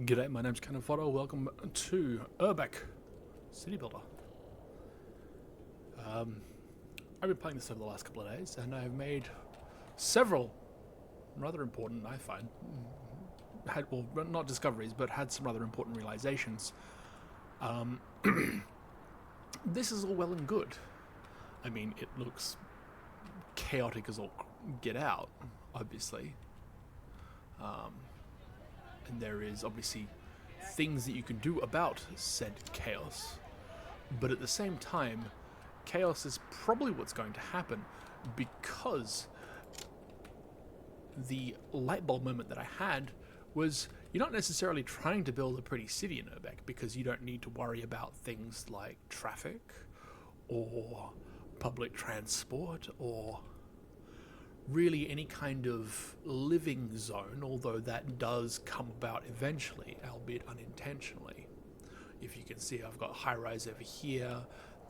G'day, my name's Ken Photo. Welcome to Urbek City Builder. I've been playing this over the last couple of days, and I've made several rather important, I find, not discoveries, but had some rather important realizations. This is all well and good. I mean, it looks chaotic as all get out, obviously. And there is obviously things that you can do about said chaos. But at the same time, chaos is probably what's going to happen, because the light bulb moment that I had was you're not necessarily trying to build a pretty city in Urbek, because you don't need to worry about things like traffic or public transport or really any kind of living zone, although that does come about eventually, albeit unintentionally. If you can see, I've got high-rise over here.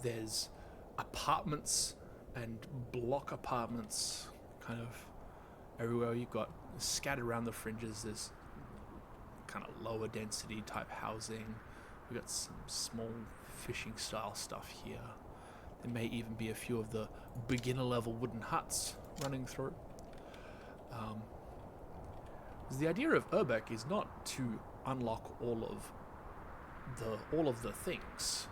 There's apartments and block apartments kind of everywhere. You've got scattered around the fringes. There's kind of lower density type housing. We've got some small fishing style stuff here. There may even be a few of the beginner level wooden huts running through. The idea of Urbek is not to unlock all of the things.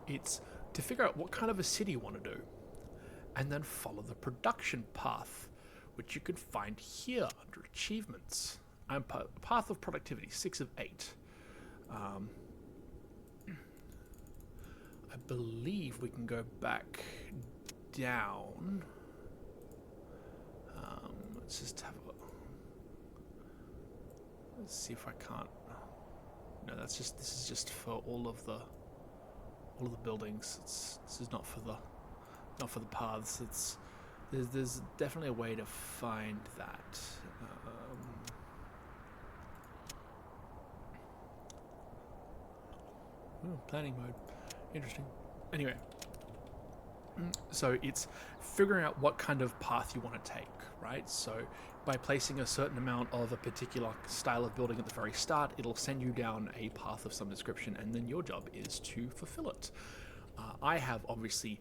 It's to figure out what kind of a city you want to do, and then follow the production path, which you can find here under achievements. I'm path of productivity, 6 of 8. I believe we can go back down. Let's just have a. Let's see if I can't. No, this is just for all of the buildings. This is not for the paths. There's definitely a way to find that. Planning mode. Interesting. Anyway, so it's figuring out what kind of path you want to take, right? So by placing a certain amount of a particular style of building at the very start, it'll send you down a path of some description, and then your job is to fulfill it. I have obviously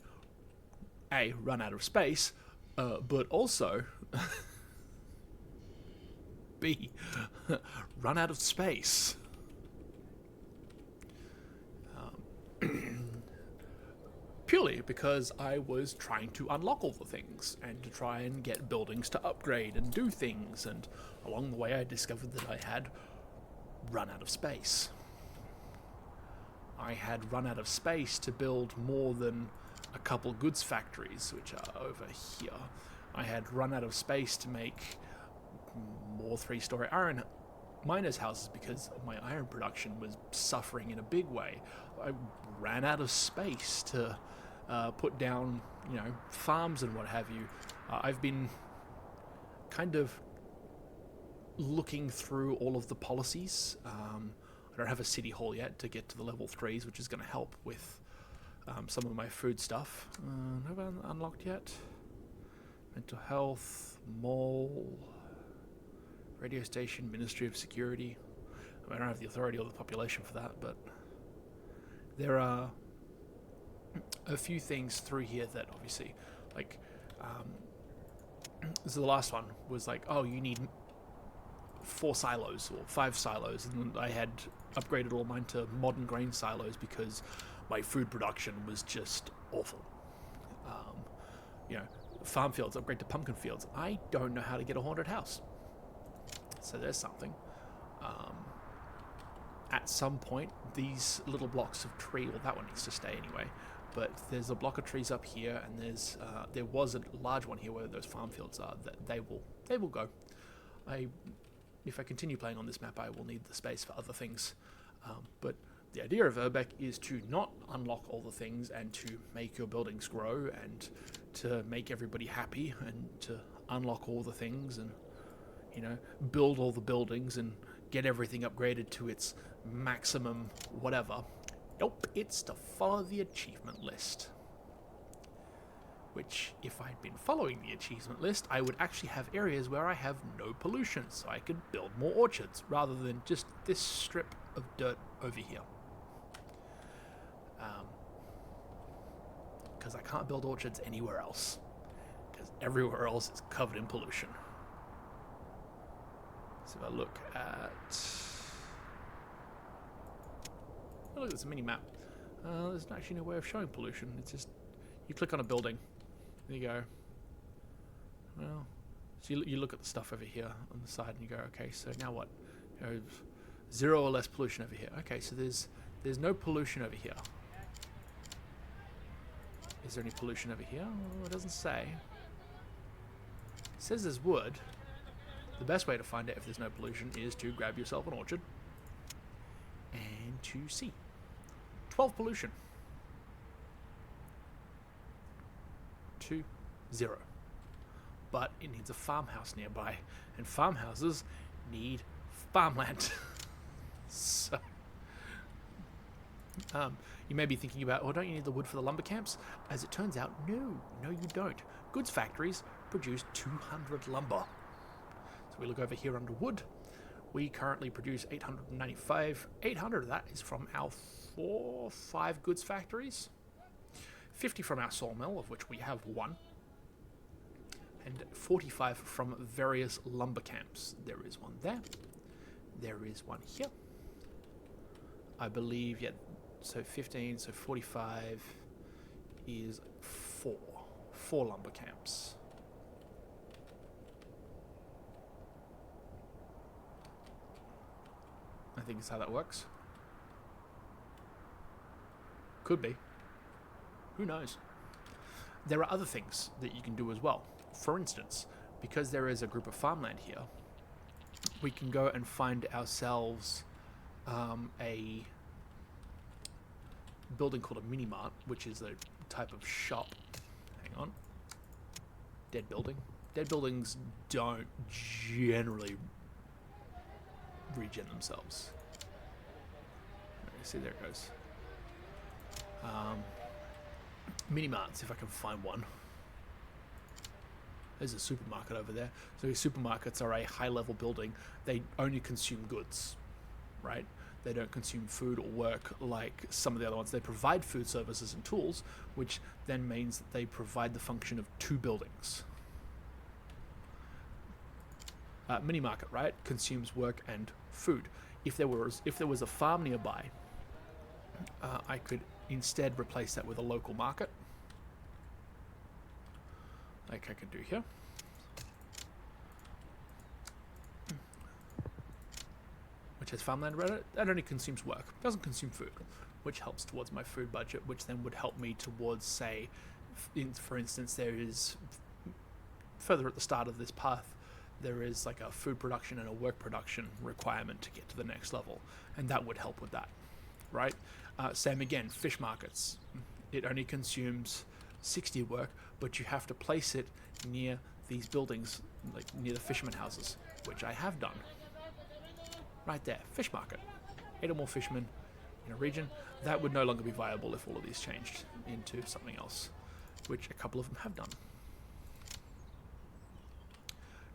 run out of space, but also B, run out of space. Purely because I was trying to unlock all the things and to try and get buildings to upgrade and do things, and along the way I discovered that I had run out of space. I had run out of space to build more than a couple goods factories, which are over here. I had run out of space to make more 3-story iron miners' houses because my iron production was suffering in a big way. I ran out of space to put down, farms and what have you. I've been kind of looking through all of the policies. I don't have a city hall yet to get to the level 3s, which is going to help with some of my food stuff. Have I unlocked yet? Mental health, mall, radio station, Ministry of Security. I don't have the authority or the population for that, but there are a few things through here that obviously, so the last one was like, oh, you need 4 silos or 5 silos, and I had upgraded all mine to modern grain silos because my food production was just awful. Farm fields, upgrade to pumpkin fields. I don't know how to get a haunted house. So there's something. At some point, these little blocks of tree, well, that one needs to stay anyway, but there's a block of trees up here, and there was a large one here where those farm fields are. That they will go. If I continue playing on this map, I will need the space for other things. But the idea of Urbek is to not unlock all the things and to make your buildings grow and to make everybody happy and to unlock all the things and build all the buildings and get everything upgraded to its maximum whatever. Nope, it's to follow the achievement list. which, if I'd been following the achievement list, I would actually have areas where I have no pollution, so I could build more orchards, rather than just this strip of dirt over here. Because I can't build orchards anywhere else, because everywhere else is covered in pollution. So if I look at... Oh, look, there's a mini-map. There's actually no way of showing pollution. It's just, you click on a building, there you go. Well, so you look at the stuff over here on the side and you go, okay, so now what? You know, 0 or less pollution over here. Okay, so there's no pollution over here. Is there any pollution over here? Oh, it doesn't say. It says there's wood. The best way to find out if there's no pollution is to grab yourself an orchard and to see. 12 pollution. 2, 0. But it needs a farmhouse nearby, and farmhouses need farmland. So, you may be thinking about, oh, don't you need the wood for the lumber camps? As it turns out, no, you don't. Goods factories produce 200 lumber. So we look over here under wood. We currently produce 895. 800 of that is from our 5 goods factories. 50 from our sawmill, of which we have 1. And 45 from various lumber camps. There is one there. There is one here. I believe, yeah, so 15, so 45 is 4. 4 lumber camps. I think it's how that works. Could be. Who knows? There are other things that you can do as well. For instance, because there is a group of farmland here, we can go and find ourselves a building called a mini-mart, which is a type of shop. Hang on. Dead building. Dead buildings don't generally regen themselves. See, there it goes. Mini-marts, if I can find one. There's a supermarket over there. So supermarkets are a high-level building. They only consume goods, right? They don't consume food or work like some of the other ones. They provide food services and tools, which then means that they provide the function of 2 buildings. Mini market, right, consumes work and food. If there was a farm nearby, I could instead replace that with a local market, like I can do here. Which has farmland around it. That only consumes work, doesn't consume food, which helps towards my food budget, which then would help me towards, say, for instance, there is, further at the start of this path, there is like a food production and a work production requirement to get to the next level, and that would help with that, right? Same again, fish markets. It only consumes 60 work, but you have to place it near these buildings, like near the fishermen houses, which I have done. Right there, fish market. 8 or more fishermen in a region. That would no longer be viable if all of these changed into something else, which a couple of them have done.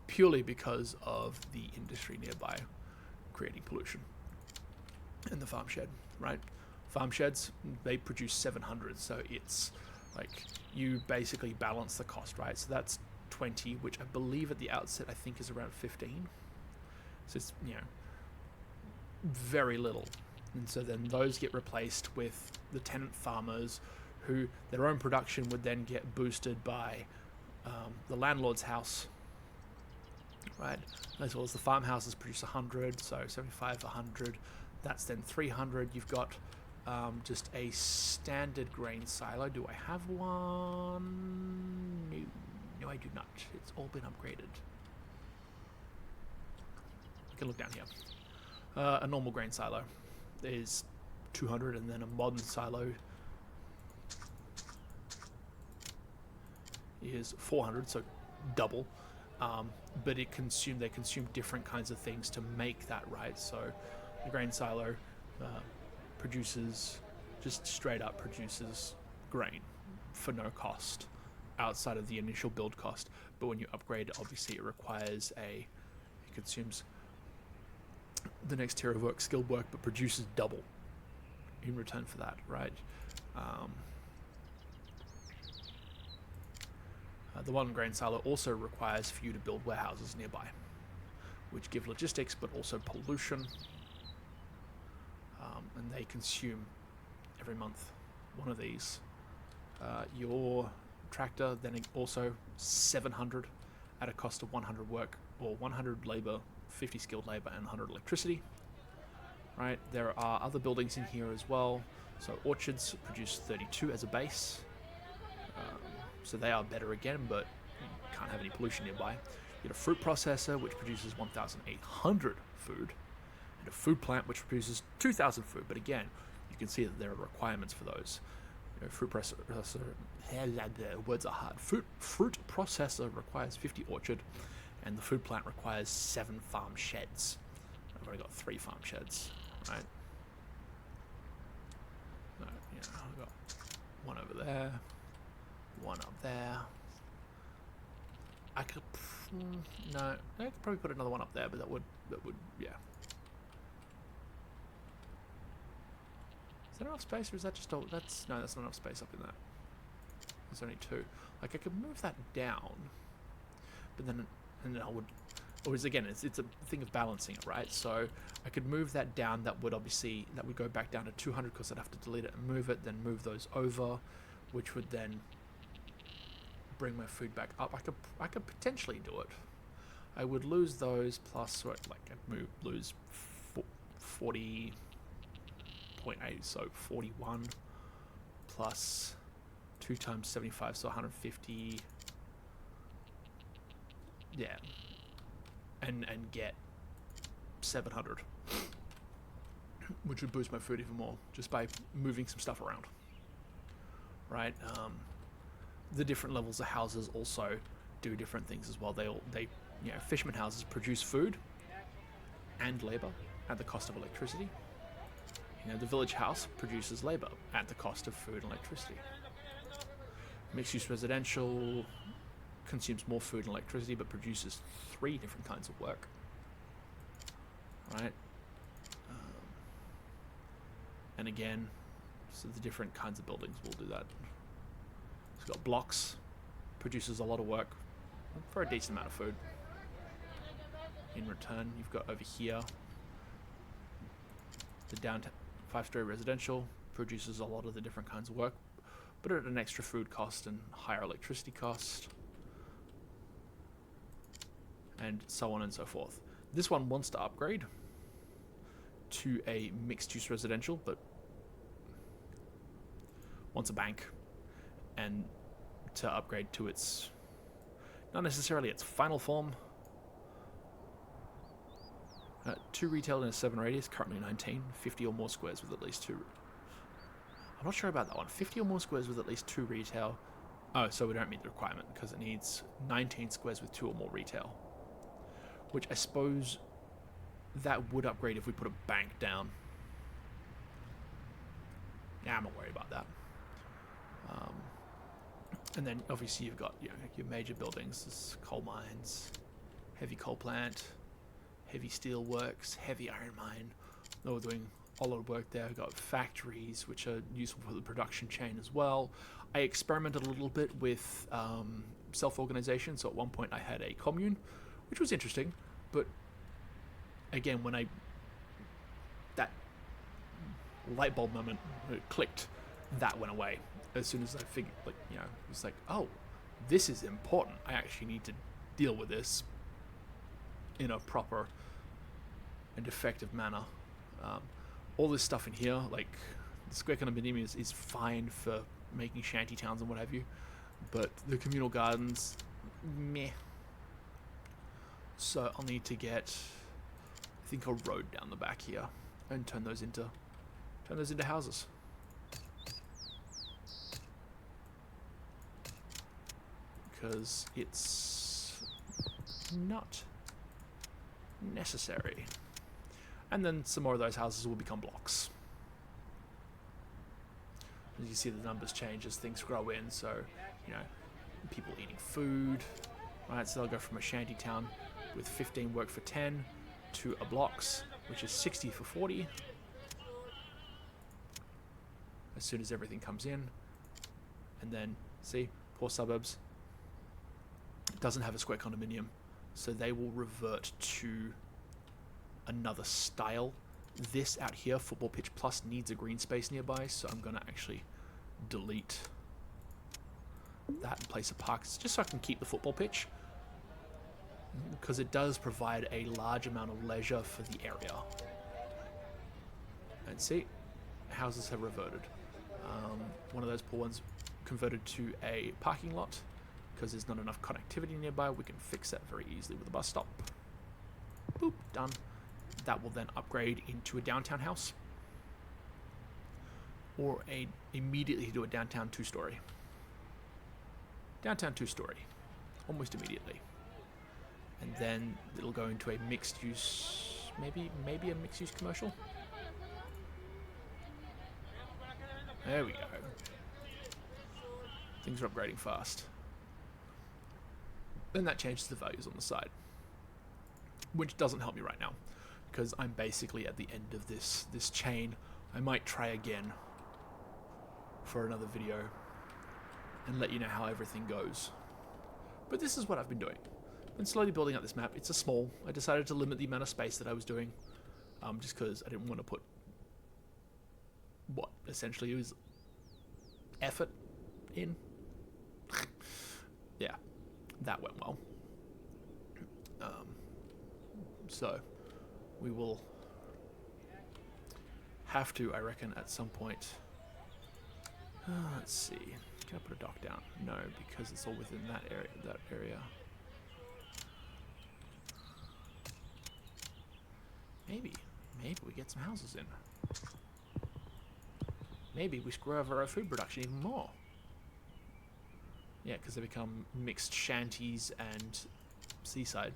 Purely because of the industry nearby creating pollution. And the farm shed, right? Farm sheds, they produce 700, so it's like you basically balance the cost, right? So that's 20, which I believe at the outset I think is around 15. So it's, you know, very little. And so then those get replaced with the tenant farmers, who their own production would then get boosted by the landlord's house, right? As well as the farmhouses produce 100, so 75, 100. That's then 300. You've got just a standard grain silo. Do I have one? No, I do not. It's all been upgraded. You can look down here. A normal grain silo is 200, and then a modern silo is 400, so double. But they consume different kinds of things to make that, right? So the grain silo produces, just straight up produces grain for no cost outside of the initial build cost. But when you upgrade, obviously it requires it consumes the next tier of work, skilled work, but produces double in return for that, right? The one grain silo also requires for you to build warehouses nearby, which give logistics but also pollution, and they consume every month one of these. Your tractor then also 700 at a cost of 100 work, or 100 labor, 50 skilled labor, and 100 electricity. Right, there are other buildings in here as well. So orchards produce 32 as a base. So they are better again, but you can't have any pollution nearby. You get a fruit processor, which produces 1,800 food, and a food plant, which produces 2,000 food. But again, you can see that there are requirements for those. You know, fruit processor, words are hard. Fruit processor requires 50 orchard, and the food plant requires 7 farm sheds. I've only got 3 farm sheds, right? So, yeah, I've got one over there, one up there. I could, no, I could probably put another one up there, but that would, yeah. Is that enough space, or is that just all? That's not enough space up in that. There's only 2. Like I could move that down, but then, and then I would. Or again, it's a thing of balancing it, right? So I could move that down. That would go back down to 200 because I'd have to delete it and move it. Then move those over, which would then bring my food back up. I could potentially do it. I would lose those plus I'd lose 40.8, so 41 plus 2 times 75, so 150. Yeah. And get 700, which would boost my food even more just by moving some stuff around, right? The different levels of houses also do different things as well. Fisherman houses produce food and labor at the cost of electricity. The village house produces labor at the cost of food and electricity. Mixed-use residential consumes more food and electricity, but produces 3 different kinds of work. Right? And again, so the different kinds of buildings will do that. It's got blocks, produces a lot of work for a decent amount of food. In return, you've got over here the downtown 5-story residential produces a lot of the different kinds of work, but at an extra food cost and higher electricity cost, and so on and so forth. This one wants to upgrade to a mixed-use residential, but wants a bank, and to upgrade to its, not necessarily its final form. 2 retail in a 7 radius, currently 19, 50 or more squares with at least 2. I'm not sure about that one. 50 or more squares with at least 2 retail. Oh, so we don't meet the requirement because it needs 19 squares with 2 or more retail. Which I suppose that would upgrade if we put a bank down. Yeah, I'm not worried about that. And then obviously you've got your major buildings, there's coal mines, heavy coal plant, heavy steel works, heavy iron mine. They're doing a lot of work there. We've got factories which are useful for the production chain as well. I experimented a little bit with self-organization, so at one point I had a commune, which was interesting, but again, when that light bulb moment clicked, that went away as soon as I figured, it's like, oh, this is important. I actually need to deal with this in a proper and effective manner. All this stuff in here, like the square condominium is fine for making shanty towns and what have you, but the communal gardens, meh. So I'll need to get, I think, a road down the back here and turn those into houses. Because it's not necessary. And then some more of those houses will become blocks. As you see, the numbers change as things grow in, so, people eating food. Right, so they'll go from a shanty town with 15 work for 10 to a blocks, which is 60 for 40. As soon as everything comes in. And then, see, poor suburbs. Doesn't have a square condominium, so they will revert to another style. This out here, Football Pitch Plus, needs a green space nearby, so I'm going to actually delete that and place a park just so I can keep the football pitch, because it does provide a large amount of leisure for the area. And see, houses have reverted. One of those poor ones converted to a parking lot because there's not enough connectivity nearby. We can fix that very easily with a bus stop. Boop, done. That will then upgrade into a downtown house, or immediately do a downtown 2-story. Downtown 2-story, almost immediately. And then it'll go into a mixed use, maybe a mixed use commercial. There we go. Things are upgrading fast. Then that changes the values on the side, which doesn't help me right now, because I'm basically at the end of this chain. I might try again for another video and let you know how everything goes. But this is what I've been doing. I've been slowly building up this map. It's a small. I decided to limit the amount of space that I was doing, just because I didn't want to put what essentially was effort in. Yeah, that went well. So we will have to, I reckon, at some point. Let's see. Can I put a dock down? No, because it's all within that area. Maybe we get some houses in. Maybe we screw over our food production even more. Yeah, because they become mixed shanties and seaside.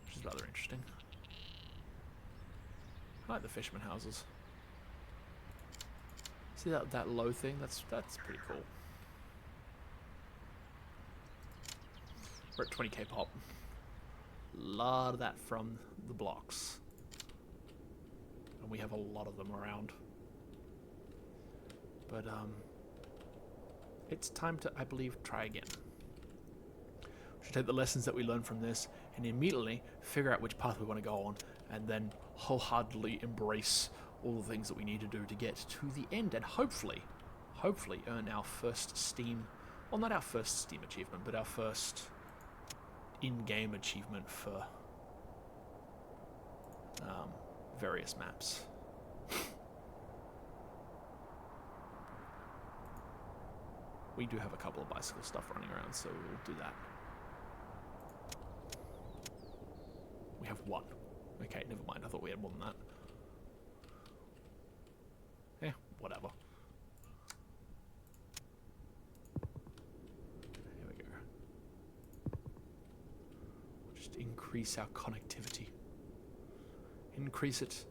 Which is rather interesting. I like the fisherman houses. See that low thing? That's pretty cool. We're at 20k pop. A lot of that from the blocks. And we have a lot of them around. But it's time to, I believe, try again. We should take the lessons that we learned from this and immediately figure out which path we want to go on, and then wholeheartedly embrace all the things that we need to do to get to the end, and hopefully earn our first Steam, well, not our first Steam achievement, but our first in-game achievement for various maps. We do have a couple of bicycle stuff running around, so we'll do that. We have one. Okay, never mind. I thought we had more than that. Eh, whatever. There we go. We'll just increase our connectivity. Increase it.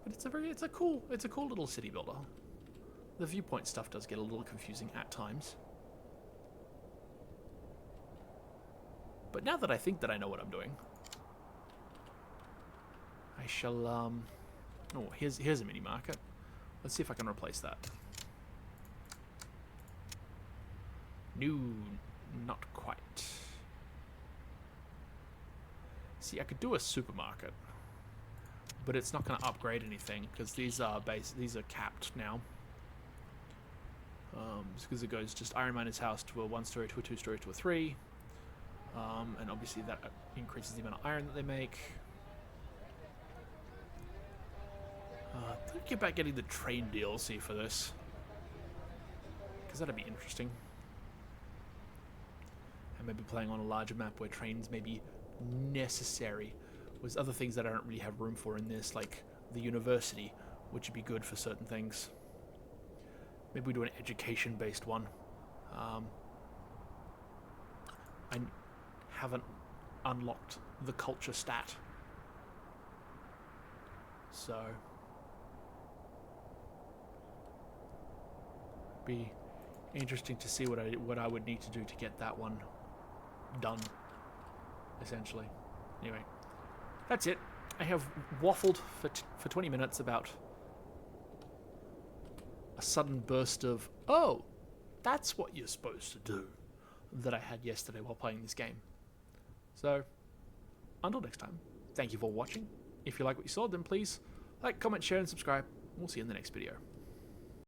But it's a cool little city builder. The viewpoint stuff does get a little confusing at times. But now that I think that I know what I'm doing, I shall, oh, here's a mini market. Let's see if I can replace that. No, not quite. See, I could do a supermarket, but it's not going to upgrade anything because these are capped now. Because it goes just Iron Miner's house to a 1-story, to a 2-story, to a 3. And obviously that increases the amount of iron that they make. Think about getting the train DLC for this, because that'd be interesting. And maybe playing on a larger map where trains may be necessary. There's other things that I don't really have room for in this, like the university, which would be good for certain things. Maybe we do an education-based one. I haven't unlocked the culture stat, so Be interesting to see what I would need to do to get that one done, essentially. Anyway, that's it. I have waffled for 20 minutes about a sudden burst of, oh, that's what you're supposed to do, that I had yesterday while playing this game. So, until next time, thank you for watching. If you like what you saw, then please like, comment, share, and subscribe. We'll see you in the next video.